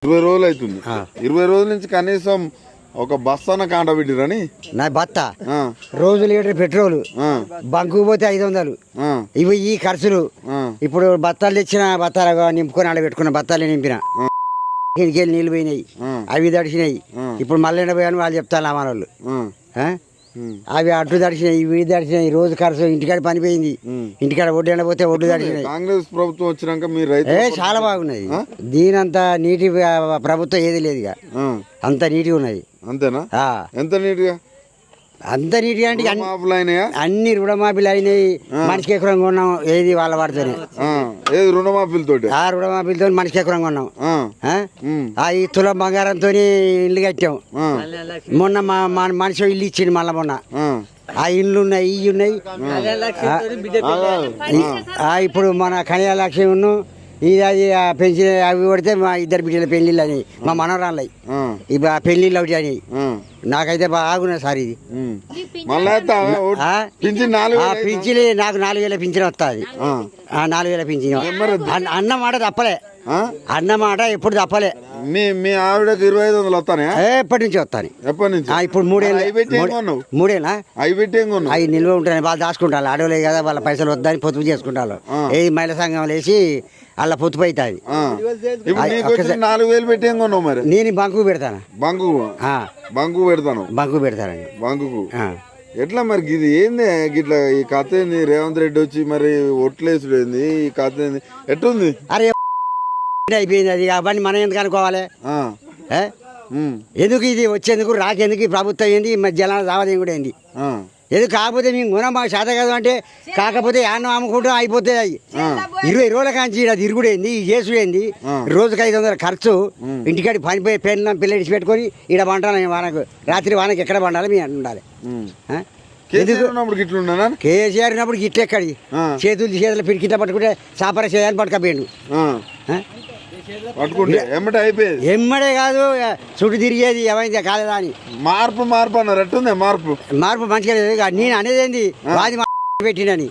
20 రోజులు అవుతుంది. 20 రోజుల నుంచి కనీసం ఒక బస్తాన కాంట పెట్టిరని నా బత్త రోజు లీటర్ పెట్రోల్ బంకు పోతే 500 ఇవి ఈ ఖర్చులు. ఇప్పుడు బత్తాలు తెచ్చిన బత్తాలు నింపుకొని ఆడ పెట్టుకున్న బత్తాలు నింపిన ఇంటికెళ్ళి నీళ్ళు పోయినాయి, అవి తడిచినాయి. ఇప్పుడు మళ్ళీ ఎండపోయాను వాళ్ళు చెప్తాను మన వాళ్ళు. అవి అడ్డు తడిచినాయి, ఇవి తడిచినాయి. రోజు ఖర్చు ఇంటికాడ పనిపోయింది. ఇంటికాడ ఒడ్డు ఎండపోతే ఒడ్డు తడిచినాయి. కాంగ్రెస్ ప్రభుత్వం వచ్చినాక మీరు చాలా బాగున్నది. దీనంత నీటి ప్రభుత్వం ఏది లేదు, అంత నీటిగా ఉన్నది. అంతేనా? ఎంత నీట్గా? అంత నీట్గా అంటే అన్ని రుణమాఫీలు అయినాయి. మనిషికి ఎకరం కొన్నాం, ఏది వాళ్ళ వాడితోనే రుణమాఫీలతో రుణమాఫీలతో మనిషికి ఎకరం కొన్నాం. ఈ తులం బంగారంతో ఇల్లు కట్టాం. మొన్న మా మనిషి ఇల్లు ఇచ్చింది మళ్ళా మొన్న. ఆ ఇల్లు ఉన్నాయి, ఇవి ఉన్నాయి. ఇప్పుడు మన కళ్యాణ లక్ష్మి ఇది అది పెన్షన్ అవి కొడితే మా ఇద్దరు బిడ్డల పెళ్లిళ్ళు అని మా మనవరాళ్ళయి ఇప్పుడు ఆ పెళ్లిళ్ళు ఒకటి అని. నాకైతే బాగున్నది సార్ ఇది. పింఛన్ నాకు 4000 పింఛన్ వస్తుంది. 4000 పింఛన్. అన్నమాట తప్పలే, అన్నమాట ఎప్పుడు తప్పలే. మీ ఆవిడకి 2500 వస్తానే? ఎప్పటి నుంచి వస్తాను. ఎప్పటి నుంచి? ఇప్పుడు మూడేనా అవి నిల్వ ఉంటాయి. వాళ్ళు దాచుకుంటారు, అడవులే కదా, వాళ్ళ పైసలు వద్దని పొదుపు చేసుకుంటారు. ఏ మహిళా సంఘం వేసి అలా పొదుపు అవుతుంది. 4000 పెట్టి ఏం కొన్నావు మరి? నేను బంకు పెడతాను. బంకు పెడతానండి. బంకుకు ఎట్లా మరి? ఇది ఏంది గిట్లా ఈ కథ ఏంది? రేవంత్ రెడ్డి వచ్చి మరి ఒట్లేసుడు ఏంది? ఈ కథ ఏంది? ఎట్టుంది? అరే అయిపోయింది అది. అవన్నీ మనం ఎందుకు అనుకోవాలి? ఎందుకు ఇది వచ్చేందుకు రాకేందుకు? ఈ ప్రభుత్వం ఏంది? జనాల దావదేం కూడా ఏంది? ఎందుకు కాకపోతే మేము గుణం మాకు చేత కాదు అంటే, కాకపోతే యాన్నం అమ్ముకుంటాం అయిపోతే. 20 రోజుల కాంచి అది ఇరుగుడేంది, ఈ చేసుడు ఏంది? రోజుకి 500 ఖర్చు. ఇంటికాడి పనిపోయి పిల్లడిచి పెట్టుకొని ఈడ పంటాను. వానకు రాత్రి వానకి ఎక్కడ పండాలి మేము ఉండాలి. కేసీఆర్ ఉన్నప్పుడు గిట్ల ఎక్కడి చేతులు పిడికిట్ల పట్టుకుంటే సాపర చేయాలని పట్టుకపోయాడు. ఎమ్మడే కాదు చుట్టు తిరిగేది ఏమైంది కాలేదా అని. మార్పు అన్నారు. ఎట్టుంది మార్పు? మంచిగా లేదు. నేను అనేది ఏంది వాది పెట్టినని.